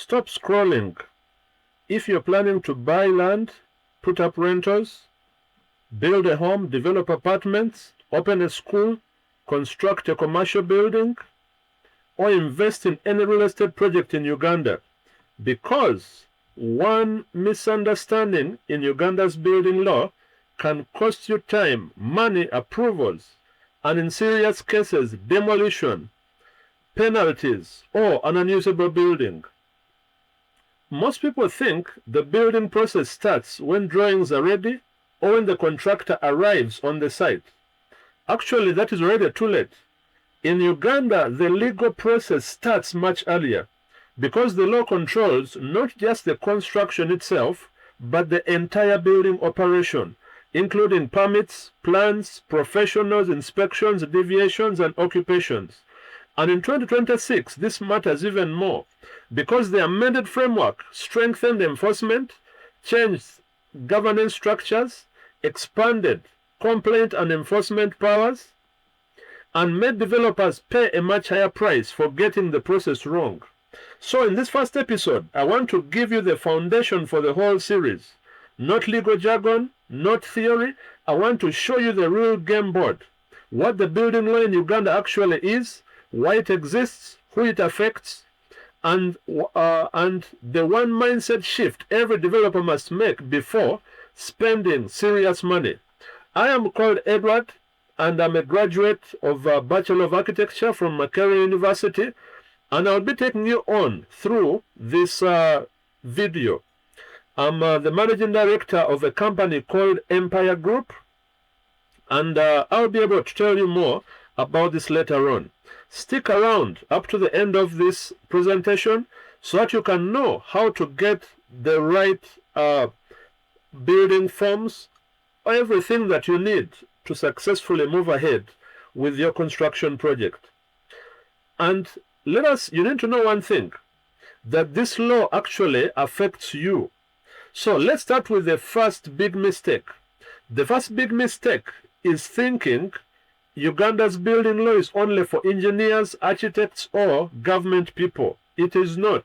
Stop scrolling. If you're planning to buy land, put up rentals, build a home, develop apartments, open a school, construct a commercial building, or invest in any real estate project in Uganda, because one misunderstanding in Uganda's building law can cost you time, money, approvals, and in serious cases, demolition, penalties, or an unusable building. Most people think the building process starts when drawings are ready or when the contractor arrives on the site. Actually, that is already too late. In Uganda, the legal process starts much earlier because the law controls not just the construction itself, but the entire building operation, including permits, plans, professionals, inspections, deviations, and occupations. And in 2026, this matters even more because the amended framework strengthened enforcement, changed governance structures, expanded complaint and enforcement powers, and made developers pay a much higher price for getting the process wrong. So in this first episode, I want to give you the foundation for the whole series. Not legal jargon, not theory. I want to show you the real game board, what the building law in Uganda actually is, why it exists, who it affects, and the one mindset shift every developer must make before spending serious money. I am called Edward, and I'm a graduate of Bachelor of Architecture from Makerere University, and I'll be taking you on through this video. I'm the managing director of a company called Empire Group, and I'll be able to tell you more about this later on. Stick around up to the end of this presentation so that you can know how to get the right building forms, everything that you need to successfully move ahead with your construction project. And you need to know one thing, that this law actually affects you. So let's start with the first big mistake. The first big mistake is thinking Uganda's building law is only for engineers, architects, or government people. It is not.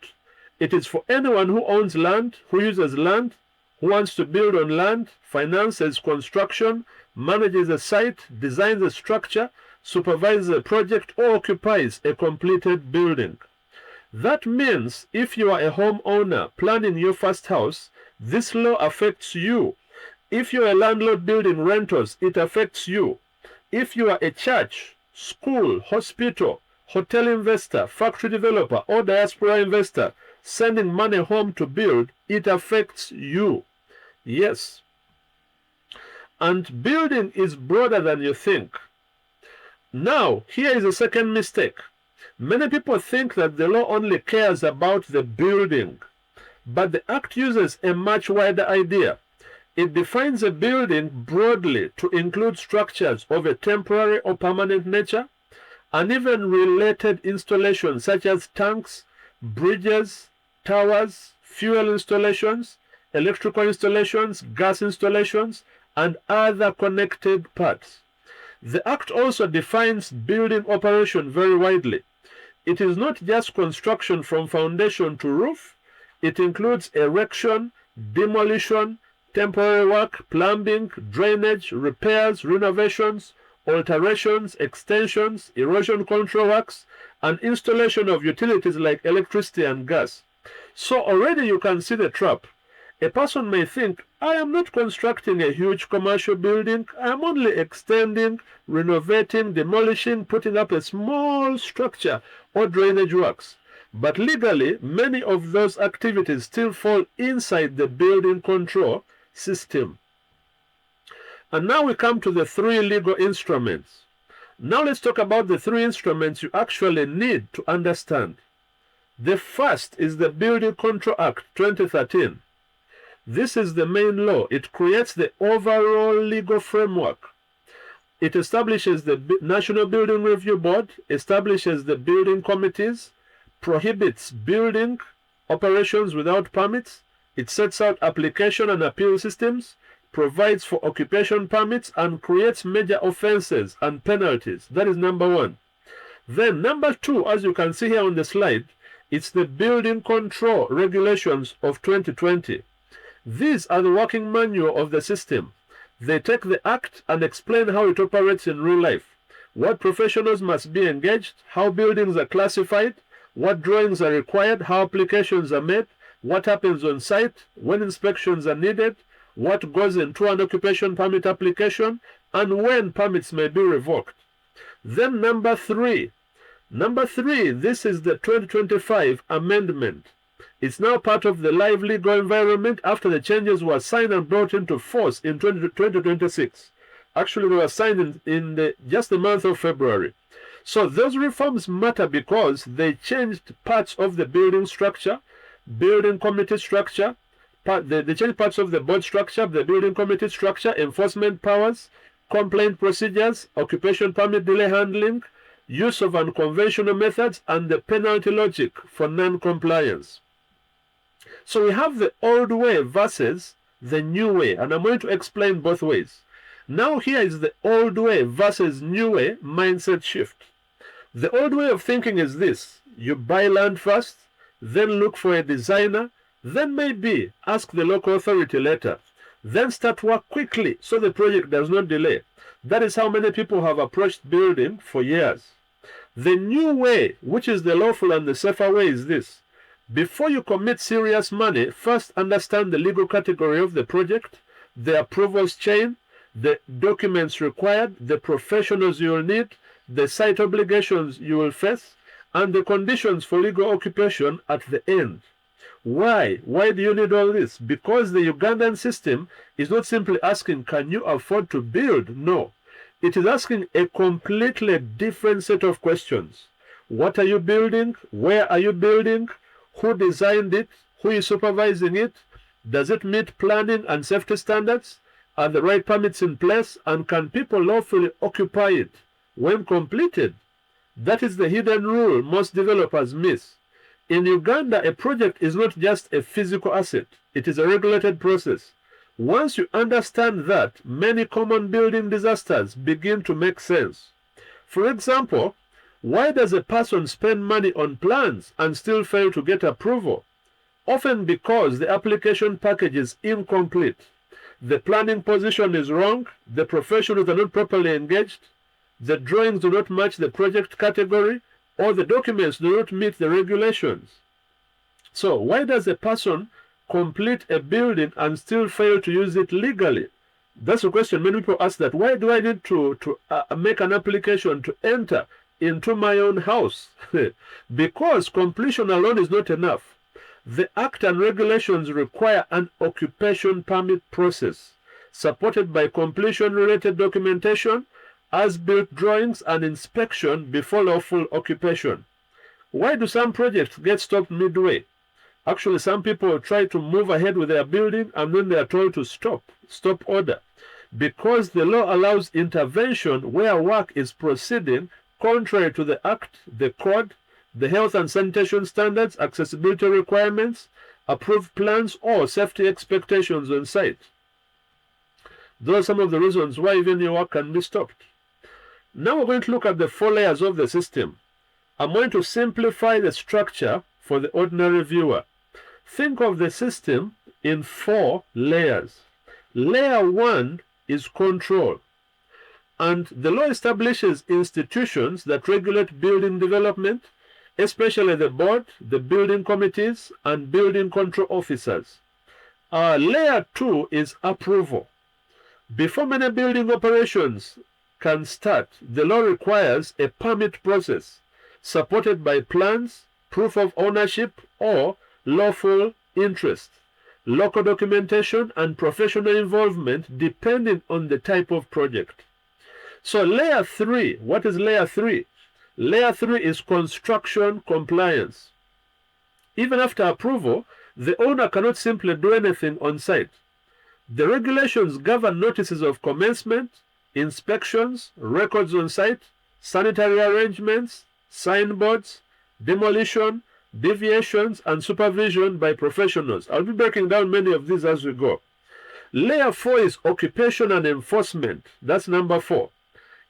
It is for anyone who owns land, who uses land, who wants to build on land, finances construction, manages a site, designs a structure, supervises a project, or occupies a completed building. That means if you are a homeowner planning your first house, this law affects you. If you are a landlord building rentals, it affects you. If you are a church, school, hospital, hotel investor, factory developer, or diaspora investor sending money home to build, it affects you. Yes. And building is broader than you think. Now, here is a second mistake. Many people think that the law only cares about the building, but the Act uses a much wider idea. It defines a building broadly to include structures of a temporary or permanent nature, and even related installations such as tanks, bridges, towers, fuel installations, electrical installations, gas installations, and other connected parts. The Act also defines building operation very widely. It is not just construction from foundation to roof. It includes erection, demolition, temporary work, plumbing, drainage, repairs, renovations, alterations, extensions, erosion control works, and installation of utilities like electricity and gas. So already you can see the trap. A person may think, I am not constructing a huge commercial building, I am only extending, renovating, demolishing, putting up a small structure or drainage works. But legally, many of those activities still fall inside the building control system. And now we come to the three legal instruments. Now let's talk about the three instruments you actually need to understand. The first is the Building Control Act 2013. This is the main law. It creates the overall legal framework. It establishes the National Building Review Board, establishes the building committees, prohibits building operations without permits. It sets out application and appeal systems, provides for occupation permits, and creates major offenses and penalties. That is number one. Then number two, as you can see here on the slide, It's the Building Control Regulations of 2020. These are the working manual of the system. They take the act and explain how it operates in real life, what professionals must be engaged, how buildings are classified, what drawings are required, how applications are made, what happens on site, when inspections are needed, what goes into an occupation permit application, and when permits may be revoked. Then number three, this is the 2025 amendment. It's now part of the live legal environment after the changes were signed and brought into force in 2026. Actually, they were signed in just the month of February. So those reforms matter because they changed parts of the building structure, building committee structure, they changed parts of the board structure, the building committee structure, enforcement powers, complaint procedures, occupation permit delay handling, use of unconventional methods, and the penalty logic for non-compliance. So we have the old way versus the new way, and I'm going to explain both ways. Now here is the old way versus new way mindset shift. The old way of thinking is this: you buy land first, then look for a designer, then maybe ask the local authority later, then start work quickly so the project does not delay. That is how many people have approached building for years. The new way, which is the lawful and the safer way, is this: before you commit serious money, first understand the legal category of the project, the approvals chain, the documents required, the professionals you will need, the site obligations you will face, and the conditions for legal occupation at the end. Why? Why do you need all this? Because the Ugandan system is not simply asking, can you afford to build? No. It is asking a completely different set of questions. What are you building? Where are you building? Who designed it? Who is supervising it? Does it meet planning and safety standards? Are the right permits in place? And can people lawfully occupy it when completed? That is the hidden rule most developers miss. In Uganda, a project is not just a physical asset. It is a regulated process. Once you understand that, many common building disasters begin to make sense. For example, why does a person spend money on plans and still fail to get approval? Often because the application package is incomplete. The planning position is wrong, the professionals are not properly engaged, the drawings do not match the project category, or the documents do not meet the regulations. So why does a person complete a building and still fail to use it legally? That's a question many people ask, that why do I need to make an application to enter into my own house? Because completion alone is not enough. The Act and regulations require an occupation permit process supported by completion-related documentation, as-built drawings, and inspection before lawful occupation. Why do some projects get stopped midway? Actually, some people try to move ahead with their building and then they are told to stop order, because the law allows intervention where work is proceeding contrary to the Act, the Code, the health and sanitation standards, accessibility requirements, approved plans, or safety expectations on site. Those are some of the reasons why even your work can be stopped. Now we're going to look at the 4 layers of the system. I'm going to simplify the structure for the ordinary viewer. Think of the system in 4 layers. Layer 1 is control. And the law establishes institutions that regulate building development, especially the board, the building committees, and building control officers. Layer 2 is approval. Before many building operations can start, the law requires a permit process supported by plans, proof of ownership, or lawful interest, local documentation, and professional involvement depending on the type of project. So layer 3, what is layer 3? Layer 3 is construction compliance. Even after approval, the owner cannot simply do anything on site. The regulations govern notices of commencement, inspections, records on site, sanitary arrangements, signboards, demolition, deviations, and supervision by professionals. I'll be breaking down many of these as we go. Layer 4 is occupation and enforcement. That's number 4.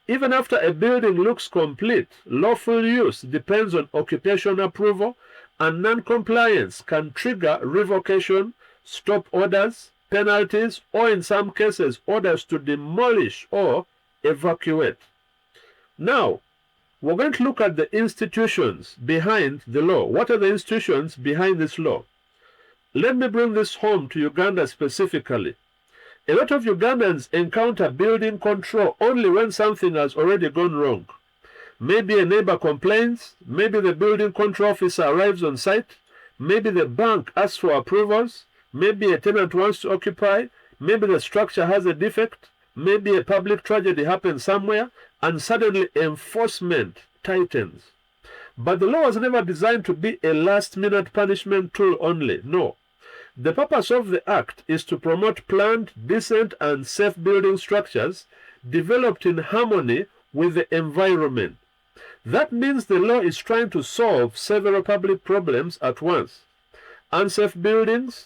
Even after a building looks complete, lawful use depends on occupation approval and non-compliance can trigger revocation, stop orders, penalties, or in some cases, orders to demolish or evacuate. Now, we're going to look at the institutions behind the law. What are the institutions behind this law? Let me bring this home to Uganda specifically. A lot of Ugandans encounter building control only when something has already gone wrong. Maybe a neighbor complains, maybe the building control officer arrives on site, maybe the bank asks for approvals, maybe a tenant wants to occupy, maybe the structure has a defect, maybe a public tragedy happens somewhere, and suddenly enforcement tightens. But the law was never designed to be a last-minute punishment tool only. No. The purpose of the Act is to promote planned, decent, and safe building structures developed in harmony with the environment. That means the law is trying to solve several public problems at once. Unsafe buildings,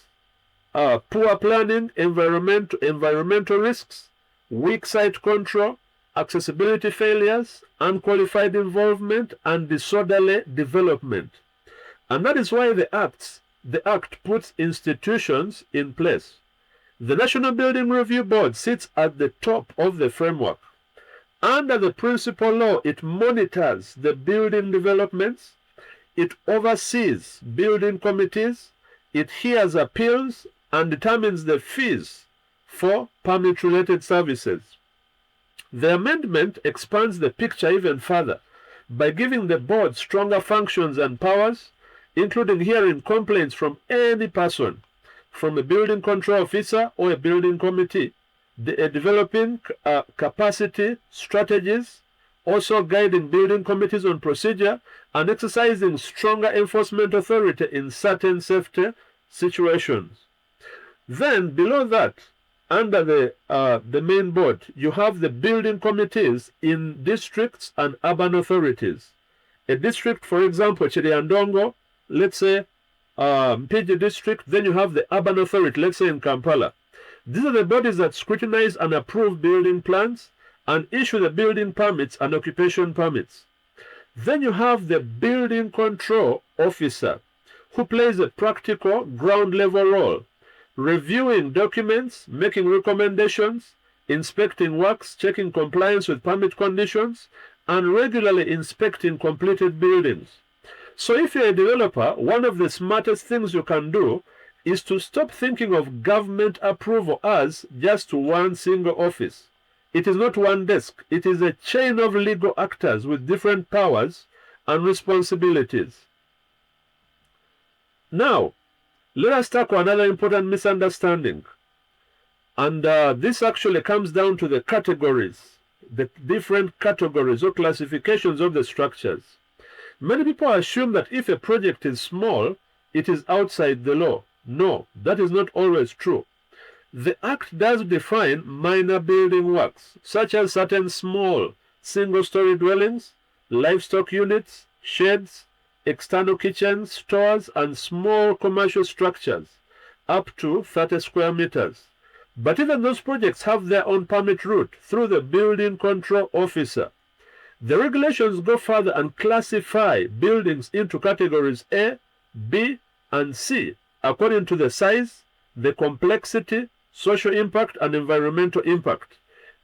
poor planning, environmental risks, weak site control, accessibility failures, unqualified involvement, and disorderly development. And that is why the Act puts institutions in place. The National Building Review Board sits at the top of the framework. Under the principal law, it monitors the building developments, it oversees building committees, it hears appeals, and determines the fees for permit-related services. The amendment expands the picture even further by giving the board stronger functions and powers, including hearing complaints from any person, from a building control officer or a building committee, developing capacity strategies, also guiding building committees on procedure, and exercising stronger enforcement authority in certain safety situations. Then below that, under the main board, you have the building committees in districts and urban authorities. A district, for example, Chiriandongo, let's say Mpigi district, then you have the urban authority, let's say in Kampala. These are the bodies that scrutinize and approve building plans and issue the building permits and occupation permits. Then you have the building control officer, who plays a practical ground level role, reviewing documents, making recommendations, inspecting works, checking compliance with permit conditions, and regularly inspecting completed buildings. So if you're a developer, one of the smartest things you can do is to stop thinking of government approval as just one single office. It is not one desk. It is a chain of legal actors with different powers and responsibilities. Now, let us tackle another important misunderstanding. And this actually comes down to the categories, the different categories or classifications of the structures. Many people assume that if a project is small, it is outside the law. No, that is not always true. The Act does define minor building works, such as certain small single-story dwellings, livestock units, sheds, external kitchens, stores, and small commercial structures, up to 30 square meters. But even those projects have their own permit route through the building control officer. The regulations go further and classify buildings into categories A, B, and C, according to the size, the complexity, social impact, and environmental impact.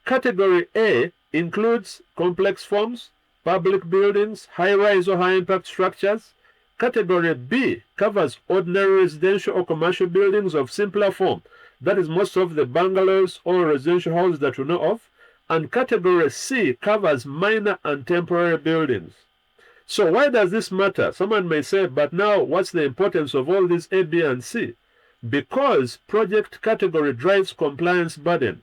Category A includes complex forms, public buildings, high-rise or high-impact structures. Category B covers ordinary residential or commercial buildings of simpler form. That is most of the bungalows or residential houses that we know of. And category C covers minor and temporary buildings. So why does this matter? Someone may say, but now what's the importance of all these A, B, and C? Because project category drives compliance burden.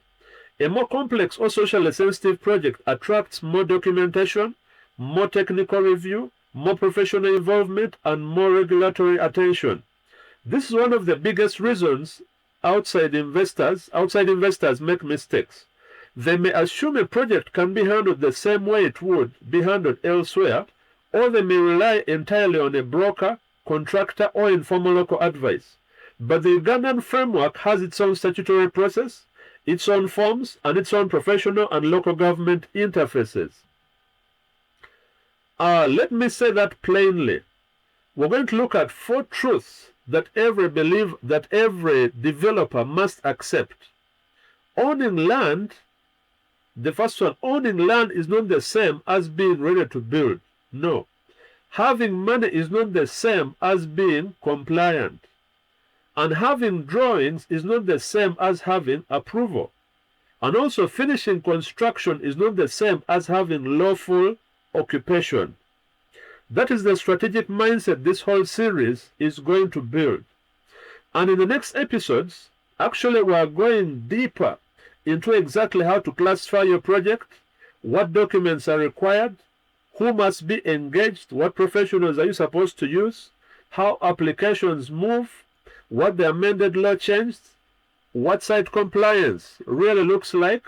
A more complex or socially sensitive project attracts more documentation, more technical review, more professional involvement, and more regulatory attention. This is one of the biggest reasons outside investors make mistakes. They may assume a project can be handled the same way it would be handled elsewhere, or they may rely entirely on a broker, contractor, or informal local advice. But the Ugandan framework has its own statutory process, its own forms, and its own professional and local government interfaces. Let me say that plainly. we're going to look at 4 truths that every developer must accept. Owning land, the first one, owning land is not the same as being ready to build. No. Having money is not the same as being compliant. And having drawings is not the same as having approval. And also finishing construction is not the same as having lawful occupation. That is the strategic mindset this whole series is going to build. And in the next episodes, actually we are going deeper into exactly how to classify your project, what documents are required, who must be engaged, what professionals are you supposed to use, how applications move, what the amended law changed, what site compliance really looks like,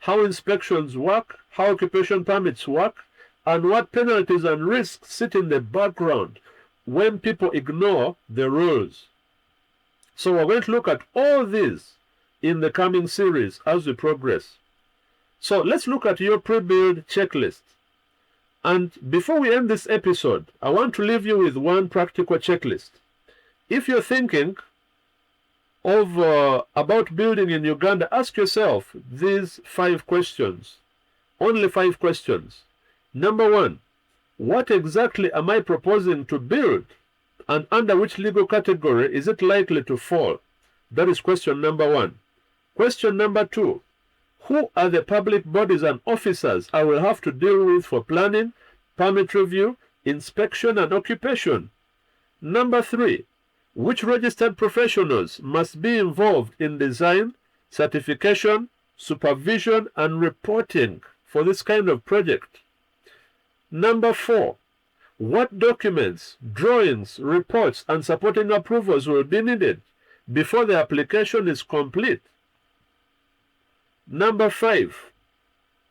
how inspections work, how occupation permits work, and what penalties and risks sit in the background when people ignore the rules. So we're going to look at all these in the coming series as we progress. So let's look at your pre-build checklist. And before we end this episode, I want to leave you with one practical checklist. If you're thinking of about building in Uganda, ask yourself these 5 questions. Only 5 questions. Number 1, what exactly am I proposing to build, and under which legal category is it likely to fall? That is question number 1. Question number 2, who are the public bodies and officers I will have to deal with for planning, permit review, inspection, and occupation? Number 3, which registered professionals must be involved in design, certification, supervision, and reporting for this kind of project? Number 4, what documents, drawings, reports, and supporting approvals will be needed before the application is complete? Number 5,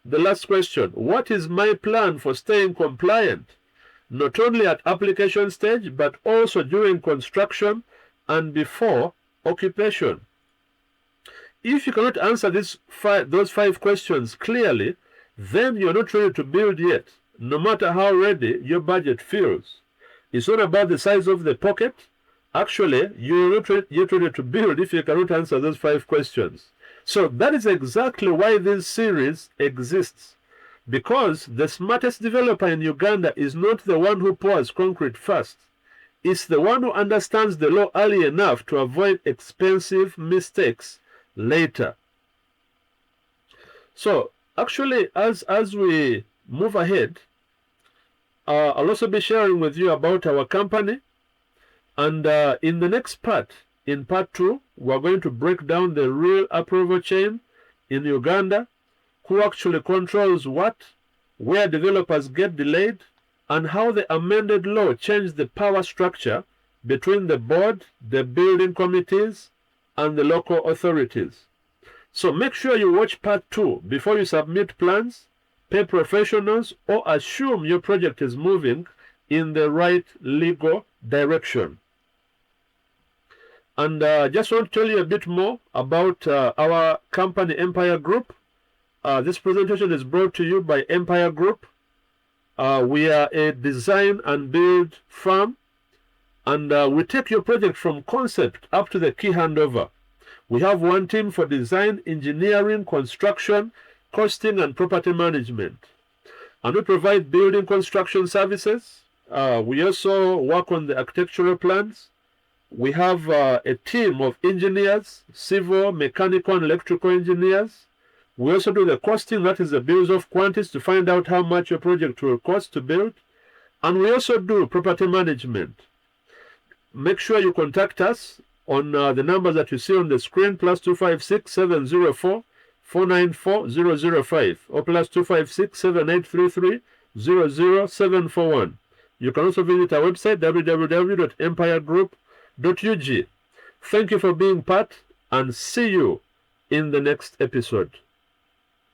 the last question, what is my plan for staying compliant, not only at application stage, but also during construction and before occupation? If you cannot answer those 5 questions clearly, then you're not ready to build yet, no matter how ready your budget feels. It's not about the size of the pocket. Actually, you're not yet ready to build if you cannot answer those 5 questions. So that is exactly why this series exists. Because the smartest developer in Uganda is not the one who pours concrete first. It's the one who understands the law early enough to avoid expensive mistakes later. So actually, as we move ahead, I'll also be sharing with you about our company. And in the next part, in part 2, we're going to break down the real approval chain in Uganda, who actually controls what, where developers get delayed, and how the amended law changed the power structure between the board, the building committees, and the local authorities. So make sure you watch part 2 before you submit plans, pay professionals, or assume your project is moving in the right legal direction. And just want to tell you a bit more about our company, Empire Group. This presentation is brought to you by Empire Group. We are a design and build firm, and we take your project from concept up to the key handover. We have one team for design, engineering, construction, costing, and property management. And we provide building construction services. We also work on the architectural plans. We have a team of engineers, civil, mechanical, and electrical engineers. We also do the costing, that is the bills of quantities, to find out how much your project will cost to build. And we also do property management. Make sure you contact us on the numbers that you see on the screen, +256 704 494 005 or +256 7833 00741. You can also visit our website, www.empiregroup.ug. Thank you for being part, and see you in the next episode.